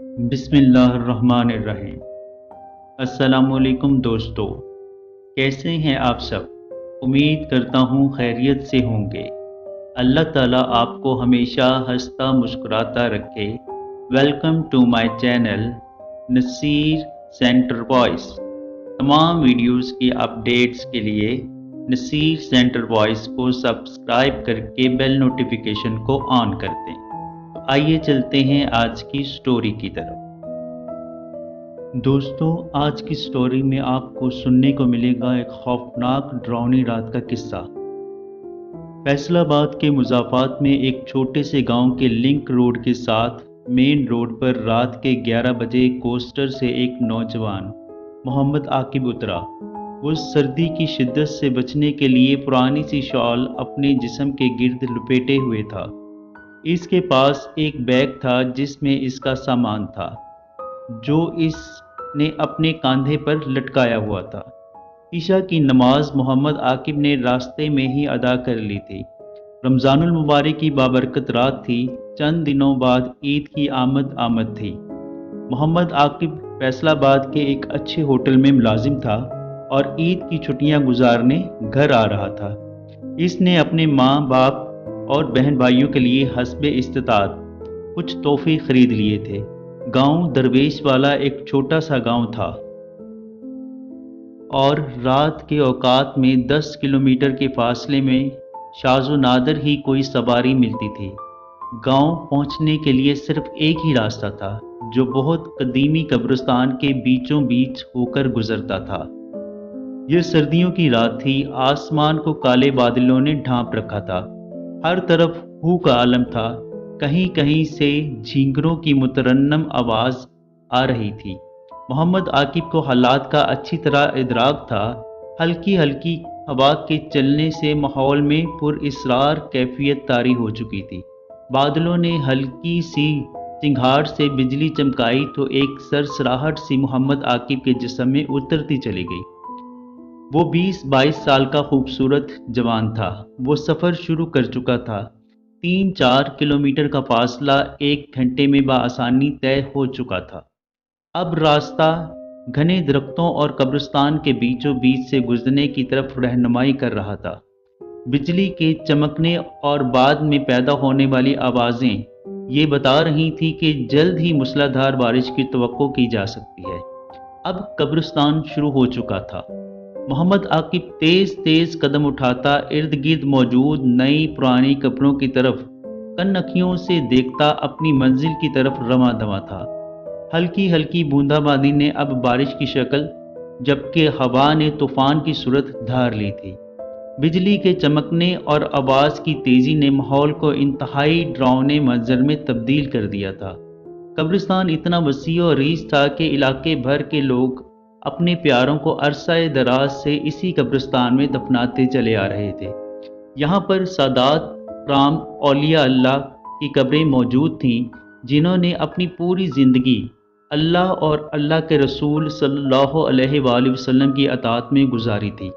بسم اللہ الرحمن الرحیم۔ السلام علیکم دوستو، کیسے ہیں آپ سب؟ امید کرتا ہوں خیریت سے ہوں گے۔ اللہ تعالیٰ آپ کو ہمیشہ ہنستا مسکراتا رکھے۔ Welcome to my channel Naseer centre voice. تمام ویڈیوز کی اپڈیٹس کے لیے نصیر سینٹر وائس کو سبسکرائب کر کے بیل نوٹیفیکیشن کو آن کر دیں۔ تو آئیے چلتے ہیں آج کی سٹوری کی طرف۔ دوستو، آج کی سٹوری میں آپ کو سننے کو ملے گا ایک خوفناک ڈراؤنی رات کا قصہ۔ فیصل آباد کے مضافات میں ایک چھوٹے سے گاؤں کے لنک روڈ کے ساتھ مین روڈ پر رات کے 11 بجے کوسٹر سے ایک نوجوان محمد عاقب اترا۔ وہ سردی کی شدت سے بچنے کے لیے پرانی سی شال اپنے جسم کے گرد لپیٹے ہوئے تھا۔ اس کے پاس ایک بیگ تھا جس میں اس کا سامان تھا، جو اس نے اپنے کاندھے پر لٹکایا ہوا تھا۔ عشاء کی نماز محمد عاقب نے راستے میں ہی ادا کر لی تھی۔ رمضان المبارک کی بابرکت رات تھی۔ چند دنوں بعد عید کی آمد تھی۔ محمد عاقب فیصل آباد کے ایک اچھے ہوٹل میں ملازم تھا اور عید کی چھٹیاں گزارنے گھر آ رہا تھا۔ اس نے اپنے ماں باپ اور بہن بھائیوں کے لیے حسب استطاعت کچھ تحفے خرید لیے تھے۔ گاؤں درویش والا ایک چھوٹا سا گاؤں تھا اور رات کے اوقات میں 10 کلومیٹر کے فاصلے میں شاذ و نادر ہی کوئی سواری ملتی تھی۔ گاؤں پہنچنے کے لیے صرف ایک ہی راستہ تھا، جو بہت قدیمی قبرستان کے بیچوں بیچ ہو کر گزرتا تھا۔ یہ سردیوں کی رات تھی۔ آسمان کو کالے بادلوں نے ڈھانپ رکھا تھا۔ ہر طرف ہو کا عالم تھا۔ کہیں کہیں سے جھینگروں کی مترنم آواز آ رہی تھی۔ محمد عاقب کو حالات کا اچھی طرح ادراک تھا۔ ہلکی ہلکی ہوا کے چلنے سے ماحول میں پر اسرار کیفیت طاری ہو چکی تھی۔ بادلوں نے ہلکی سی چنگھاڑ سے بجلی چمکائی تو ایک سرسراہٹ سی محمد عاقب کے جسم میں اترتی چلی گئی۔ وہ 20-22 سال کا خوبصورت جوان تھا۔ وہ سفر شروع کر چکا تھا۔ 3-4 کلومیٹر کا فاصلہ 1 گھنٹے میں بآسانی طے ہو چکا تھا۔ اب راستہ گھنے درختوں اور قبرستان کے بیچوں بیچ سے گزرنے کی طرف رہنمائی کر رہا تھا۔ بجلی کے چمکنے اور بعد میں پیدا ہونے والی آوازیں یہ بتا رہی تھیں کہ جلد ہی موسلا دھار بارش کی توقع کی جا سکتی ہے۔ اب قبرستان شروع ہو چکا تھا۔ محمد عاقب تیز تیز قدم اٹھاتا ارد گرد موجود نئی پرانی قبروں کی طرف کن اکھیوں سے دیکھتا اپنی منزل کی طرف رواں دواں تھا۔ ہلکی ہلکی بوندا باندی نے اب بارش کی شکل، جبکہ ہوا نے طوفان کی صورت دھار لی تھی۔ بجلی کے چمکنے اور آواز کی تیزی نے ماحول کو انتہائی ڈراؤنے منظر میں تبدیل کر دیا تھا۔ قبرستان اتنا وسیع و عریض تھا کہ علاقے بھر کے لوگ اپنے پیاروں کو عرصہ دراز سے اسی قبرستان میں دفناتے چلے آ رہے تھے۔ یہاں پر سادات کرام اولیاء اللہ کی قبریں موجود تھیں، جنہوں نے اپنی پوری زندگی اللہ اور اللہ کے رسول صلی اللہ علیہ وآلہ وسلم کی اطاعت میں گزاری تھی۔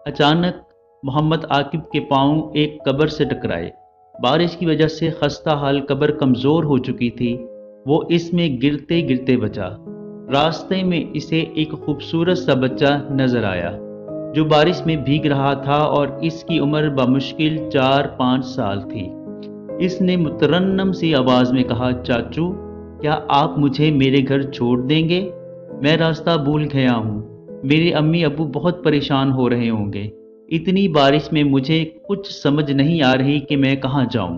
اچانک محمد عاقب کے پاؤں ایک قبر سے ٹکرائے۔ بارش کی وجہ سے خستہ حال قبر کمزور ہو چکی تھی۔ وہ اس میں گرتے گرتے بچا۔ راستے میں اسے ایک خوبصورت سا بچہ نظر آیا، جو بارش میں بھیگ رہا تھا اور اس کی عمر بمشکل 4-5 سال تھی۔ اس نے مترنم سی آواز میں کہا، چاچو، کیا آپ مجھے میرے گھر چھوڑ دیں گے؟ میں راستہ بھول گیا ہوں۔ میرے امی ابو بہت پریشان ہو رہے ہوں گے۔ اتنی بارش میں مجھے کچھ سمجھ نہیں آ رہی کہ میں کہاں جاؤں۔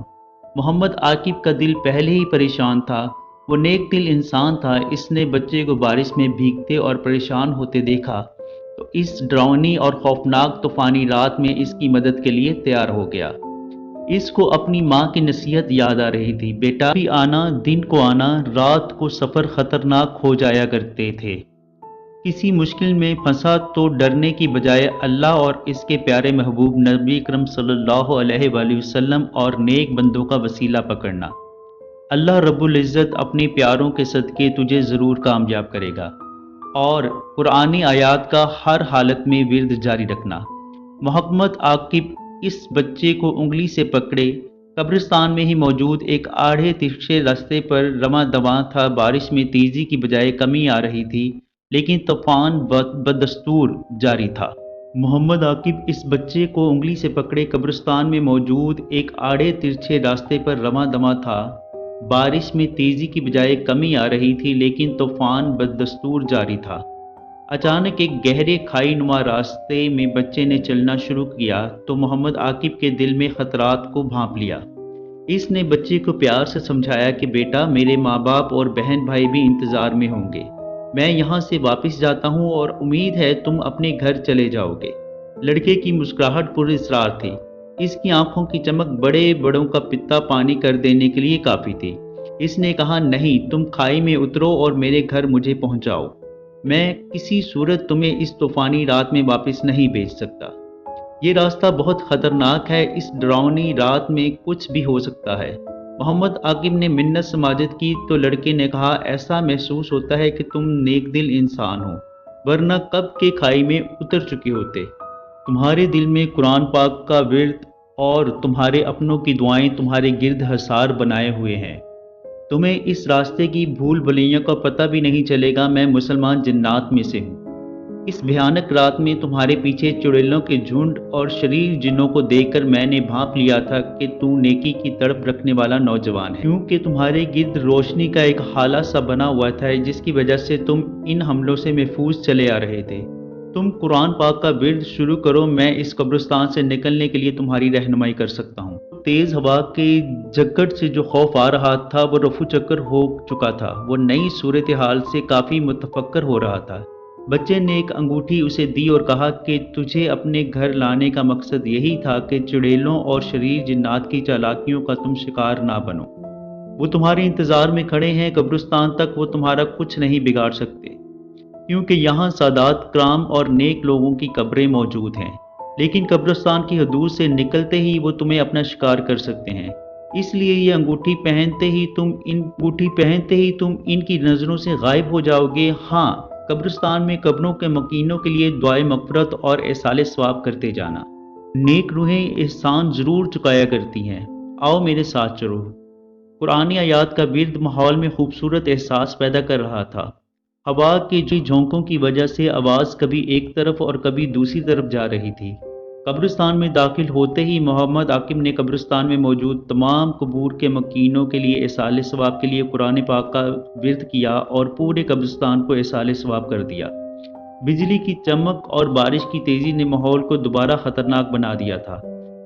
محمد عاقب کا دل پہلے ہی پریشان تھا۔ وہ نیک دل انسان تھا۔ اس نے بچے کو بارش میں بھیگتے اور پریشان ہوتے دیکھا تو اس ڈراؤنی اور خوفناک طوفانی رات میں اس کی مدد کے لیے تیار ہو گیا۔ اس کو اپنی ماں کی نصیحت یاد آ رہی تھی، بیٹا بھی آنا، دن کو آنا، رات کو سفر خطرناک ہو جایا کرتے تھے۔ کسی مشکل میں پھنسا تو ڈرنے کی بجائے اللہ اور اس کے پیارے محبوب نبی اکرم صلی اللہ علیہ وآلہ وسلم اور نیک بندوں کا وسیلہ پکڑنا۔ اللہ رب العزت اپنے پیاروں کے صدقے تجھے ضرور کامیاب کرے گا۔ اور قرآنی آیات کا ہر حالت میں ورد جاری رکھنا۔ محمد عاقب اس بچے کو انگلی سے پکڑے قبرستان میں ہی موجود ایک آڑے ترچھے راستے پر رواں دواں تھا۔ بارش میں تیزی کی بجائے کمی آ رہی تھی، لیکن طوفان بدستور جاری تھا۔ محمد عاقب اس بچے کو انگلی سے پکڑے قبرستان میں موجود ایک آڑے ترچھے راستے پر رواں دواں تھا۔ بارش میں تیزی کی بجائے کمی آ رہی تھی، لیکن طوفان بدستور جاری تھا۔ اچانک ایک گہرے کھائی نما راستے میں بچے نے چلنا شروع کیا تو محمد عاقب کے دل میں خطرات کو بھانپ لیا۔ اس نے بچے کو پیار سے سمجھایا کہ بیٹا، میرے ماں باپ اور بہن بھائی بھی انتظار میں ہوں گے۔ میں یہاں سے واپس جاتا ہوں اور امید ہے تم اپنے گھر چلے جاؤ گے۔ لڑکے کی مسکراہٹ پر اصرار تھی۔ اس کی آنکھوں کی چمک بڑے بڑوں کا پتا پانی کر دینے کے لیے کافی تھی۔ اس نے کہا، نہیں، تم کھائی میں اترو اور میرے گھر مجھے پہنچاؤ۔ میں کسی صورت تمہیں اس طوفانی رات میں واپس نہیں بھیج سکتا۔ یہ راستہ بہت خطرناک ہے، اس ڈراؤنی رات میں کچھ بھی ہو سکتا ہے۔ محمد عاقب نے منت سماجت کی تو لڑکے نے کہا، ایسا محسوس ہوتا ہے کہ تم نیک دل انسان ہو، ورنہ کب کے کھائی میں اتر چکے ہوتے۔ تمہارے دل میں قرآن پاک کا ورد اور تمہارے اپنوں کی دعائیں تمہارے گرد حصار بنائے ہوئے ہیں۔ تمہیں اس راستے کی بھول بھلیوں کا پتہ بھی نہیں چلے گا۔ میں مسلمان جنات میں سے ہوں۔ اس بھیانک رات میں تمہارے پیچھے چڑیلوں کے جھنڈ اور شریر جنوں کو دیکھ کر میں نے بھانپ لیا تھا کہ تو نیکی کی تڑپ رکھنے والا نوجوان ہے، کیونکہ تمہارے گرد روشنی کا ایک حالہ سا بنا ہوا تھا جس کی وجہ سے تم ان حملوں سے محفوظ چلے آ رہے تھے۔ تم قرآن پاک کا ورد شروع کرو، میں اس قبرستان سے نکلنے کے لیے تمہاری رہنمائی کر سکتا ہوں۔ تیز ہوا کے جھگڑ سے جو خوف آ رہا تھا وہ رفو چکر ہو چکا تھا۔ وہ نئی صورتحال سے کافی متفکر ہو رہا تھا۔ بچے نے ایک انگوٹھی اسے دی اور کہا کہ تجھے اپنے گھر لانے کا مقصد یہی تھا کہ چڑیلوں اور شریر جنات کی چالاکیوں کا تم شکار نہ بنو۔ وہ تمہارے انتظار میں کھڑے ہیں، قبرستان تک وہ تمہارا کچھ نہیں بگاڑ سکتے، کیونکہ یہاں سادات کرام اور نیک لوگوں کی قبریں موجود ہیں، لیکن قبرستان کی حدود سے نکلتے ہی وہ تمہیں اپنا شکار کر سکتے ہیں۔ اس لیے یہ انگوٹھی پہنتے ہی تم ان کی نظروں سے غائب ہو جاؤ گے۔ ہاں، قبرستان میں قبروں کے مکینوں کے لیے دعائے مغفرت اور ایصال ثواب کرتے جانا۔ نیک روحیں احسان ضرور چکایا کرتی ہیں، آؤ میرے ساتھ چلو۔ قرآنی آیات کا ورد ماحول میں خوبصورت احساس پیدا کر رہا تھا۔ ہوا کے جھونکوں کی وجہ سے آواز کبھی ایک طرف اور کبھی دوسری طرف جا رہی تھی۔ قبرستان میں داخل ہوتے ہی محمد عاقب نے قبرستان میں موجود تمام قبور کے مکینوں کے لیے ایصال ثواب کے لیے قرآن پاک کا ورد کیا اور پورے قبرستان کو ایصال ثواب کر دیا۔ بجلی کی چمک اور بارش کی تیزی نے ماحول کو دوبارہ خطرناک بنا دیا تھا۔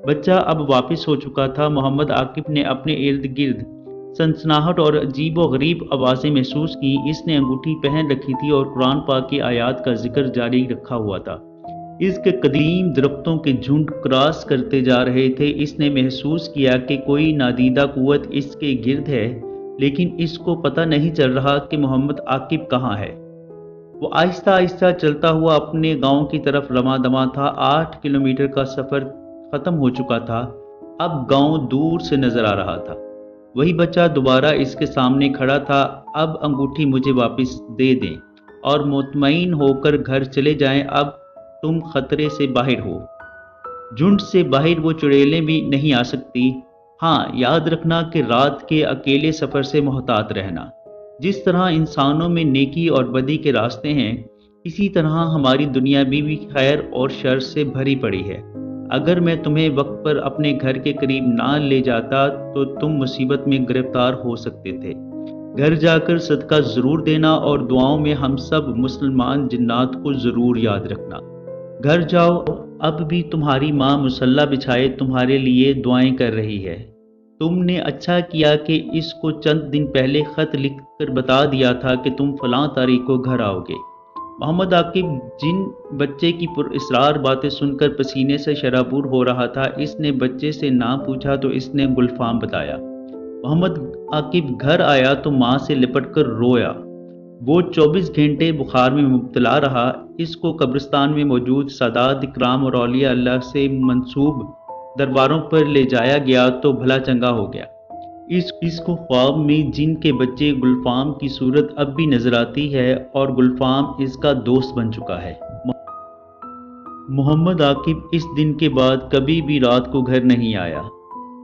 بچہ اب واپس ہو چکا تھا۔ محمد عاقب نے اپنے ارد گرد سنسناہٹ اور عجیب و غریب آوازیں محسوس کی۔ اس نے انگوٹھی پہن رکھی تھی اور قرآن پاک کی آیات کا ذکر جاری رکھا ہوا تھا۔ اس کے قدیم درختوں کے جھنڈ کراس کرتے جا رہے تھے۔ اس نے محسوس کیا کہ کوئی نادیدہ قوت اس کے گرد ہے، لیکن اس کو پتہ نہیں چل رہا کہ محمد عاقب کہاں ہے۔ وہ آہستہ آہستہ چلتا ہوا اپنے گاؤں کی طرف رواں دواں تھا۔ 8 کلومیٹر کا سفر ختم ہو چکا تھا، اب گاؤں دور سے نظر آ رہا تھا۔ وہی بچہ دوبارہ اس کے سامنے کھڑا تھا۔ اب انگوٹھی مجھے واپس دے دیں اور مطمئن ہو کر گھر چلے جائیں، اب تم خطرے سے باہر ہو۔ جھنڈ سے باہر وہ چڑیلیں بھی نہیں آ سکتی۔ ہاں، یاد رکھنا کہ رات کے اکیلے سفر سے محتاط رہنا۔ جس طرح انسانوں میں نیکی اور بدی کے راستے ہیں، اسی طرح ہماری دنیا بھی خیر اور شر سے بھری پڑی ہے۔ اگر میں تمہیں وقت پر اپنے گھر کے قریب نہ لے جاتا تو تم مصیبت میں گرفتار ہو سکتے تھے۔ گھر جا کر صدقہ ضرور دینا اور دعاؤں میں ہم سب مسلمان جنات کو ضرور یاد رکھنا۔ گھر جاؤ، اب بھی تمہاری ماں مصلی بچھائے تمہارے لیے دعائیں کر رہی ہے۔ تم نے اچھا کیا کہ اس کو چند دن پہلے خط لکھ کر بتا دیا تھا کہ تم فلاں تاریخ کو گھر آؤ گے۔ محمد عاقب جن بچے کی پر اسرار باتیں سن کر پسینے سے شرابور ہو رہا تھا، اس نے بچے سے نام پوچھا تو اس نے گلفام بتایا۔ محمد عاقب گھر آیا تو ماں سے لپٹ کر رویا۔ وہ 24 گھنٹے بخار میں مبتلا رہا۔ اس کو قبرستان میں موجود سادات اکرام اور اولیاء اللہ سے منسوب درباروں پر لے جایا گیا تو بھلا چنگا ہو گیا۔ اس کو خواب میں جن کے بچے گلفام کی صورت اب بھی نظر آتی ہے اور گلفام اس کا دوست بن چکا ہے۔ محمد عاقب اس دن کے بعد کبھی بھی رات کو گھر نہیں آیا۔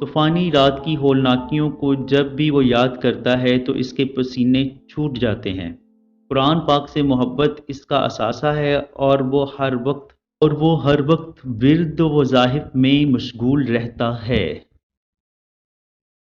طوفانی رات کی ہولناکیوں کو جب بھی وہ یاد کرتا ہے تو اس کے پسینے چھوٹ جاتے ہیں۔ قرآن پاک سے محبت اس کا اثاثہ ہے اور وہ ہر وقت ورد و وظائف میں مشغول رہتا ہے۔